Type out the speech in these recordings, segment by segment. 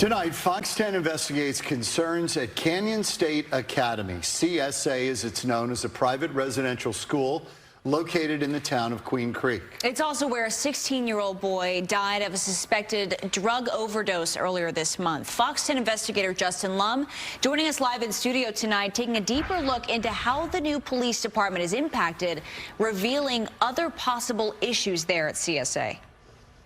Tonight, Fox 10 investigates concerns at Canyon State Academy. CSA, as it's known, is a private residential school located in the town of Queen Creek. It's also where a 16-year-old boy died of a suspected drug overdose earlier this month. Fox 10 investigator Justin Lum joining us live in studio tonight, taking a deeper look into how the new police department is impacted, revealing other possible issues there at CSA.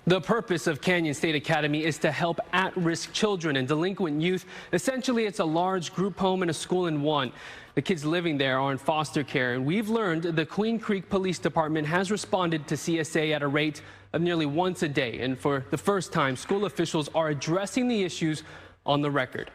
The purpose of Canyon State Academy is to help at-risk children and delinquent youth. Essentially, it's a large group home and a school in one. The kids living there are in foster care, and we've learned the Queen Creek Police Department has responded to CSA at a rate of nearly once a day. And for the first time, school officials are addressing the issues on the record.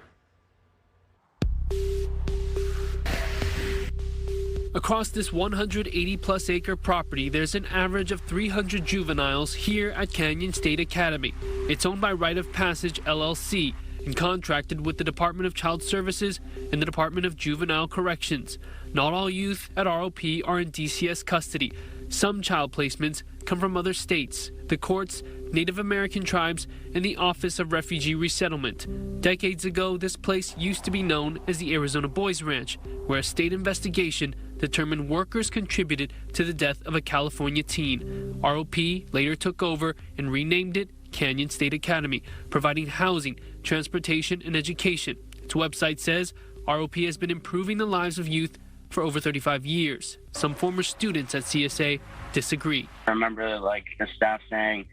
Across this 180-plus acre property, there's an average of 300 juveniles here at Canyon State Academy. It's owned by Rite of Passage, LLC, and contracted with the Department of Child Services and the Department of Juvenile Corrections. Not all youth at ROP are in DCS custody. Some child placements come from other states, the courts, Native American tribes, and the Office of Refugee Resettlement. Decades ago, this place used to be known as the Arizona Boys Ranch, where a state investigation determined workers contributed to the death of a California teen. ROP later took over and renamed it Canyon State Academy, providing housing, transportation, and education. Its website says ROP has been improving the lives of youth for over 35 years. Some former students at CSA disagree. I remember the staff saying,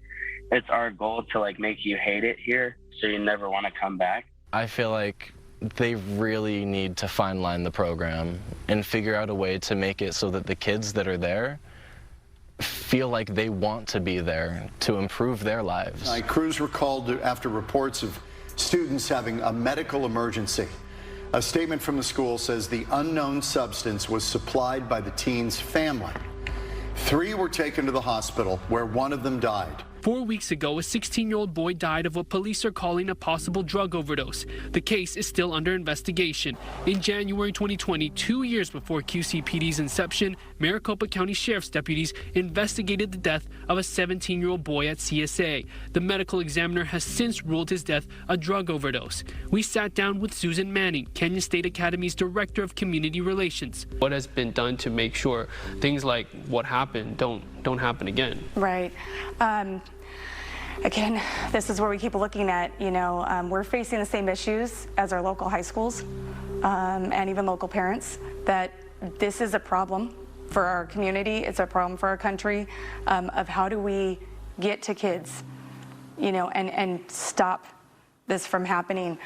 it's our goal to make you hate it here so you never want to come back. I feel like they really need to fine line the program and figure out a way to make it so that the kids that are there feel like they want to be there to improve their lives. Crews were called after reports of students having a medical emergency. A statement from the school says the unknown substance was supplied by the teen's family. 3 were taken to the hospital, where one of them died. 4 weeks ago, a 16-year-old boy died of what police are calling a possible drug overdose. The case is still under investigation. In January 2020, 2 years before QCPD's inception, Maricopa County Sheriff's deputies investigated the death of a 17-year-old boy at CSA. The medical examiner has since ruled his death a drug overdose. We sat down with Susan Manning, Canyon State Academy's Director of Community Relations. What has been done to make sure things like what happened don't happen again? Right. Again, this is where we keep looking at, we're facing the same issues as our local high schools and even local parents, that this is a problem for our community, it's a problem for our country, of how do we get to kids, and stop this from happening.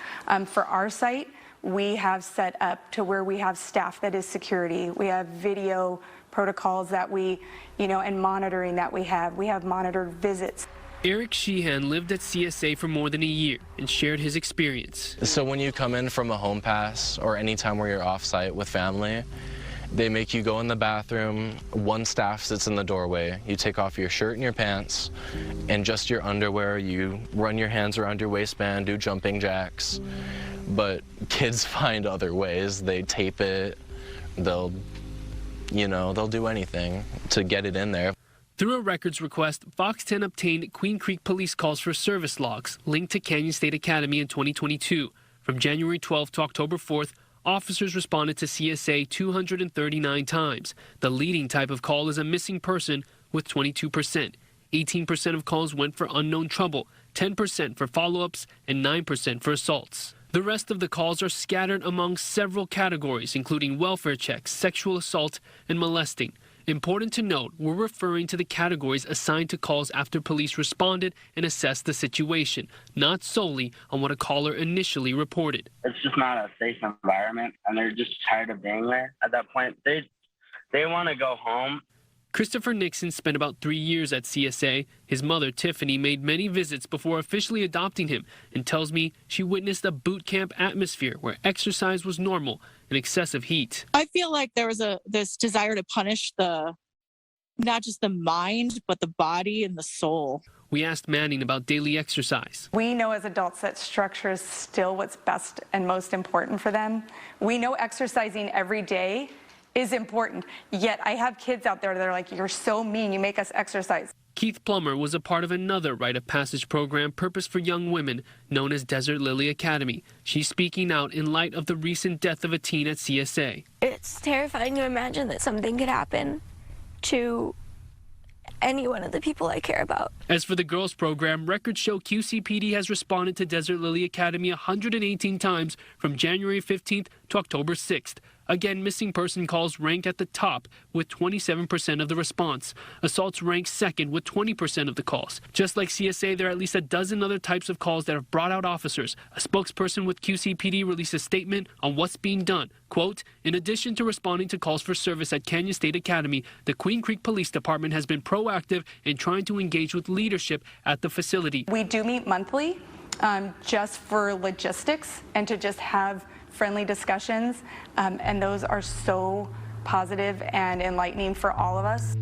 For our site, we have set up to where we have staff that is security. We have video protocols that we, and monitoring that we have monitored visits. Eric Sheehan lived at CSA for more than a year and shared his experience. So when you come in from a home pass or any time where you're off-site with family, they make you go in the bathroom. One staff sits in the doorway. You take off your shirt and your pants and just your underwear. You run your hands around your waistband, do jumping jacks. But kids find other ways. They tape it. They'll do anything to get it in there. Through a records request, Fox 10 obtained Queen Creek police calls for service logs linked to Canyon State Academy in 2022. From January 12th to October 4th, officers responded to CSA 239 times. The leading type of call is a missing person with 22%. 18% of calls went for unknown trouble, 10% for follow-ups, and 9% for assaults. The rest of the calls are scattered among several categories, including welfare checks, sexual assault, and molesting. Important to note, we're referring to the categories assigned to calls after police responded and assessed the situation, not solely on what a caller initially reported. It's just not a safe environment, and they're just tired of being there. At that point, they want to go home. Christopher Nixon spent about 3 years at CSA. His mother, Tiffany, made many visits before officially adopting him and tells me she witnessed a boot camp atmosphere where exercise was normal and excessive heat. I feel like there was this desire to punish not just the mind, but the body and the soul. We asked Manning about daily exercise. We know as adults that structure is still what's best and most important for them. We know exercising every day is important, yet I have kids out there that are like, you're so mean, you make us exercise. Keith Plummer was a part of another rite of passage program purposed for young women known as Desert Lily Academy. She's speaking out in light of the recent death of a teen at CSA. It's terrifying to imagine that something could happen to any one of the people I care about. As for the girls program, records show QCPD has responded to Desert Lily Academy 118 times from January 15th to October 6th. Again, missing person calls rank at the top with 27% of the response. Assaults rank second with 20% of the calls. Just like CSA, there are at least a dozen other types of calls that have brought out officers. A spokesperson with QCPD released a statement on what's being done. Quote, in addition to responding to calls for service at Canyon State Academy, the Queen Creek Police Department has been proactive in trying to engage with leadership at the facility. We do meet monthly just for logistics and to just have friendly discussions, and those are so positive and enlightening for all of us.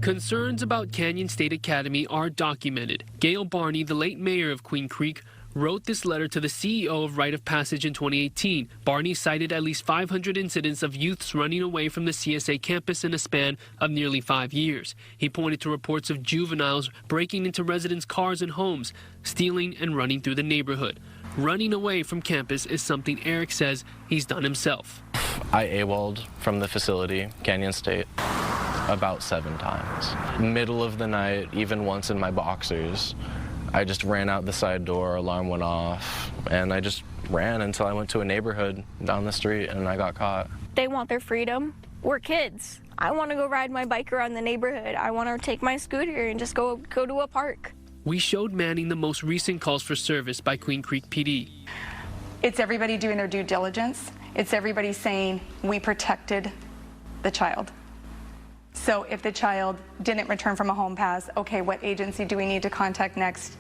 Concerns about Canyon State Academy are documented. Gail Barney, the late mayor of Queen Creek, wrote this letter to the CEO of Rite of Passage in 2018. Barney cited at least 500 incidents of youths running away from the CSA campus in a span of nearly 5 years. He pointed to reports of juveniles breaking into residents' cars and homes, stealing and running through the neighborhood. Running away from campus is something Eric says he's done himself. I AWOL'd from the facility, Canyon State, about 7 times. Middle of the night, even once in my boxers. I just ran out the side door, alarm went off, and I just ran until I went to a neighborhood down the street and I got caught. They want their freedom. We're kids. I want to go ride my bike around the neighborhood. I want to take my scooter and just go to a park. We showed Manning the most recent calls for service by Queen Creek PD. It's everybody doing their due diligence. It's everybody saying, we protected the child. So if the child didn't return from a home pass, okay, what agency do we need to contact next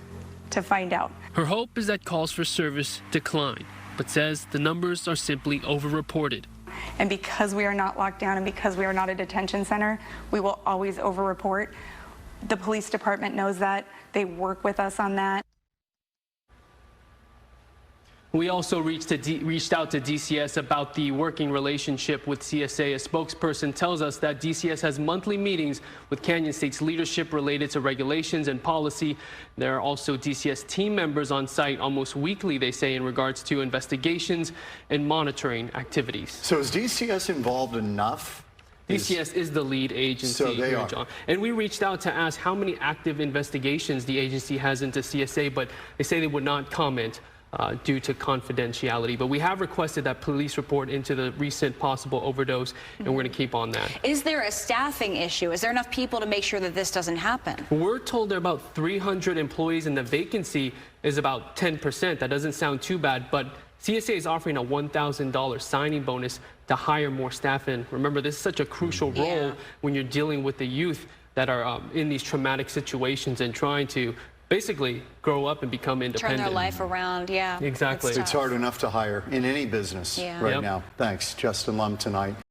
to find out? Her hope is that calls for service decline, but says the numbers are simply overreported. And because we are not locked down and because we are not a detention center, we will always overreport. The police department knows that. They work with us on that. We also reached out to DCS about the working relationship with CSA. A spokesperson tells us that DCS has monthly meetings with Canyon State's leadership related to regulations and policy. There are also DCS team members on site almost weekly, they say, in regards to investigations and monitoring activities. So is DCS involved enough? DCS is the lead agency here, John. And we reached out to ask how many active investigations the agency has into CSA, but they say they would not comment due to confidentiality. But we have requested that police report into the recent possible overdose, and we're going to keep on that. Is there a staffing issue? Is there enough people to make sure that this doesn't happen? We're told there are about 300 employees and the vacancy is about 10%. That doesn't sound too bad, but CSA is offering a $1,000 signing bonus to hire more staff in. Remember, this is such a crucial role when you're dealing with the youth that are in these traumatic situations and trying to basically grow up and become independent. Turn their life around, yeah. Exactly. It's hard enough to hire in any business right now. Thanks, Justin Lum, tonight.